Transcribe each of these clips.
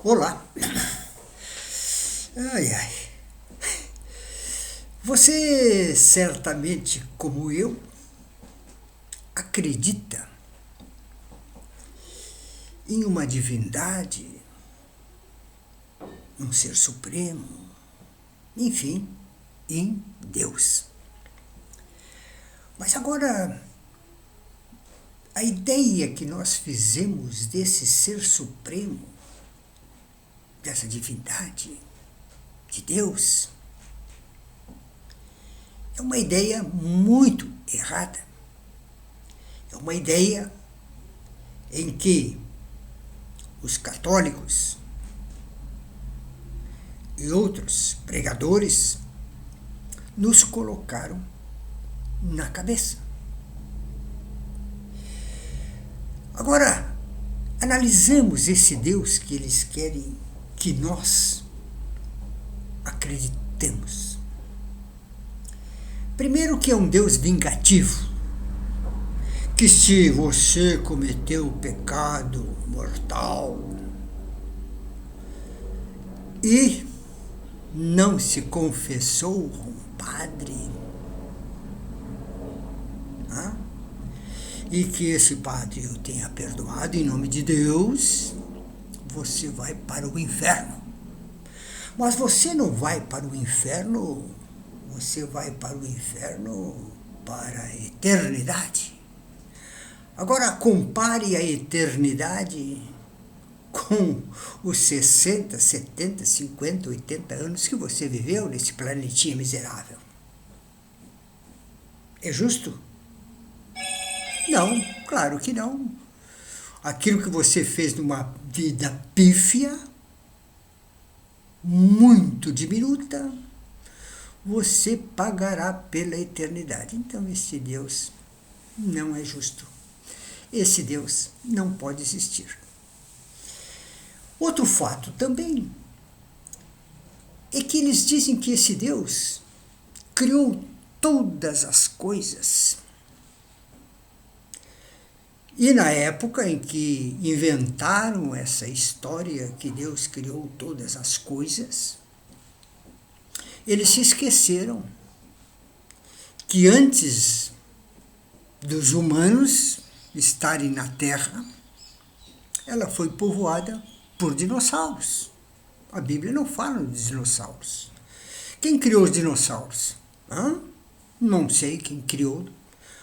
Olá. Ai, ai. Você certamente, como eu, acredita em uma divindade, um ser supremo, enfim, em Deus. Mas agora, a ideia que nós fizemos desse ser supremo, dessa divindade, de Deus, é uma ideia muito errada. É uma ideia em que os católicos e outros pregadores nos colocaram na cabeça. Agora, analisamos esse Deus que eles querem que nós acreditemos. Primeiro que é um Deus vingativo, que se você cometeu pecado mortal e não se confessou com o padre, e que esse padre o tenha perdoado em nome de Deus, você vai para o inferno. Mas você não vai para o inferno, você vai para o inferno para a eternidade. Agora compare a eternidade com os 60, 70, 50, 80 anos que você viveu nesse planetinha miserável. É justo? Não, claro que não. Aquilo que você fez numa vida pífia, muito diminuta, você pagará pela eternidade. Então esse Deus não é justo. Esse Deus não pode existir. Outro fato também é que eles dizem que esse Deus criou todas as coisas. E na época em que inventaram essa história que Deus criou todas as coisas, eles se esqueceram que antes dos humanos estarem na Terra, ela foi povoada por dinossauros. A Bíblia não fala dos dinossauros. Quem criou os dinossauros? Não sei quem criou.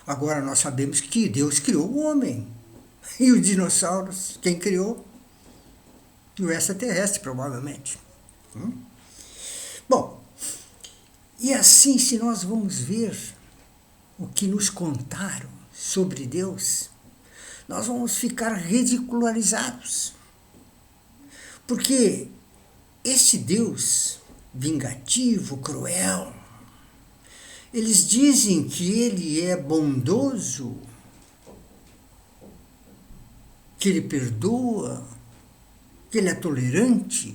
Agora nós sabemos que Deus criou o homem. E os dinossauros, quem criou? O extraterrestre, provavelmente. Bom, e assim, se nós vamos ver o que nos contaram sobre Deus, nós vamos ficar ridicularizados. Porque esse Deus vingativo, cruel, eles dizem que ele é bondoso, que ele perdoa, que ele é tolerante,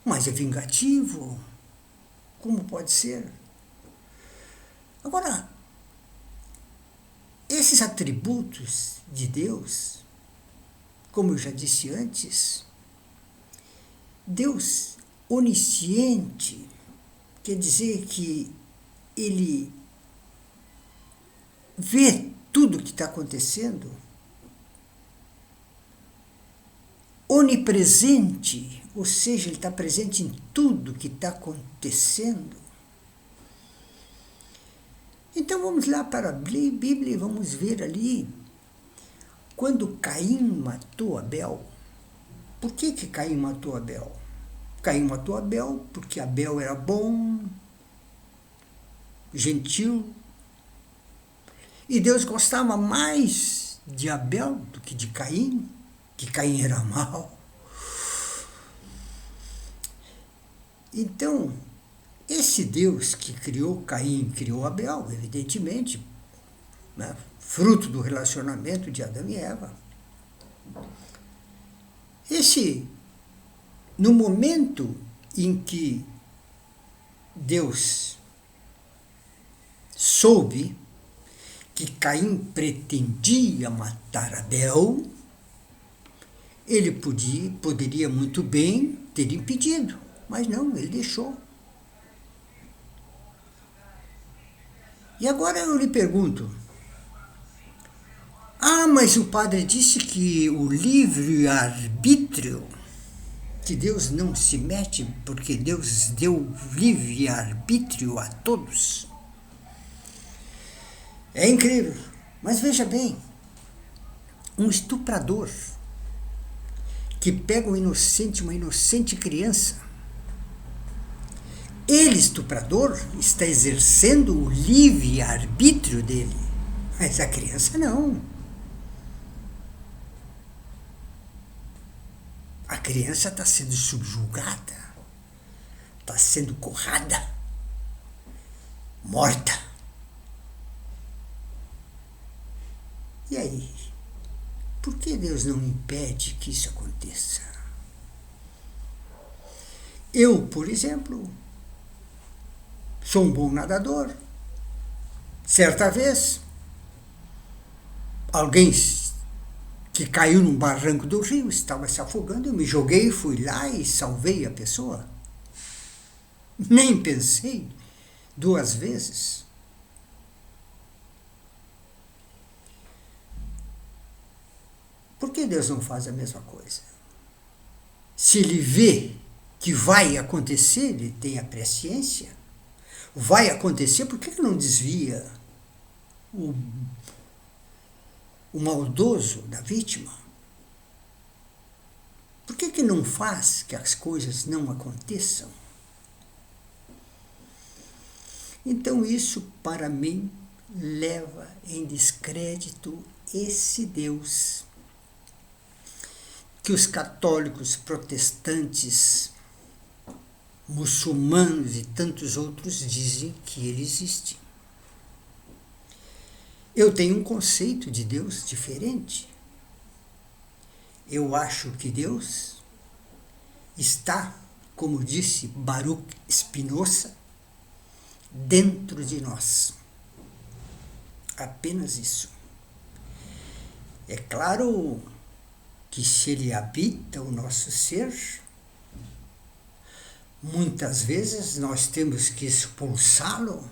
mas é vingativo. Como pode ser? Agora, esses atributos de Deus, como eu já disse antes, Deus onisciente quer dizer que ele vê tudo o que está acontecendo. Onipresente, ou seja, ele está presente em tudo que está acontecendo. Então vamos lá para a Bíblia e vamos ver ali, quando Caim matou Abel. Por que Caim matou Abel? Caim matou Abel porque Abel era bom, gentil, e Deus gostava mais de Abel do que de Caim, que Caim era mau. Então, esse Deus que criou Caim, criou Abel, evidentemente, né, fruto do relacionamento de Adão e Eva. No momento em que Deus soube que Caim pretendia matar Abel, Ele poderia muito bem ter impedido, mas não, ele deixou. E agora eu lhe pergunto: mas o padre disse que o livre-arbítrio, que Deus não se mete porque Deus deu livre-arbítrio a todos. É incrível, mas veja bem, um estuprador que pega uma inocente criança, ele, estuprador, está exercendo o livre-arbítrio dele, mas a criança não. A criança está sendo subjugada, está sendo currada, morta. E aí? Por que Deus não impede que isso aconteça? Eu, por exemplo, sou um bom nadador. Certa vez, alguém que caiu num barranco do rio, estava se afogando, eu me joguei, fui lá e salvei a pessoa. Nem pensei 2 vezes. Por que Deus não faz a mesma coisa? Se Ele vê que vai acontecer, Ele tem a presciência, vai acontecer, por que não desvia o maldoso da vítima? Por que não faz que as coisas não aconteçam? Então isso, para mim, leva em descrédito esse Deus que os católicos, protestantes, muçulmanos e tantos outros dizem que ele existe. Eu tenho um conceito de Deus diferente. Eu acho que Deus está, como disse Baruch Spinoza, dentro de nós. Apenas isso. É claro que se ele habita o nosso ser, muitas vezes nós temos que expulsá-lo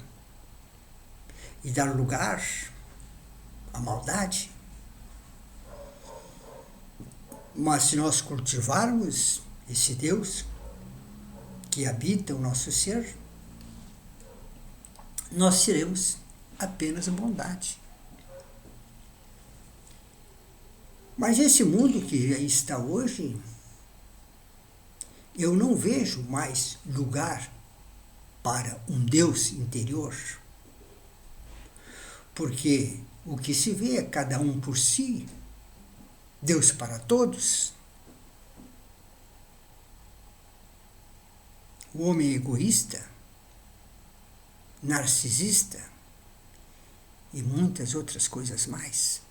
e dar lugar à maldade. Mas se nós cultivarmos esse Deus que habita o nosso ser, nós seremos apenas bondade. Mas esse mundo que aí está hoje, eu não vejo mais lugar para um Deus interior. Porque o que se vê é cada um por si, Deus para todos. O homem egoísta, narcisista e muitas outras coisas mais.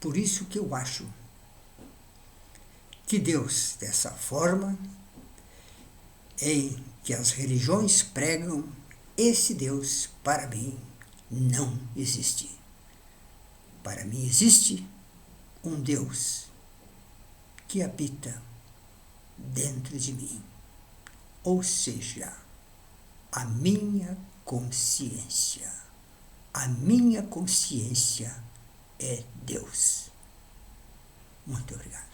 Por isso que eu acho que Deus, dessa forma, em que as religiões pregam, esse Deus, para mim, não existe. Para mim existe um Deus que habita dentro de mim, ou seja, a minha consciência. A minha consciência é Deus. Muito obrigado.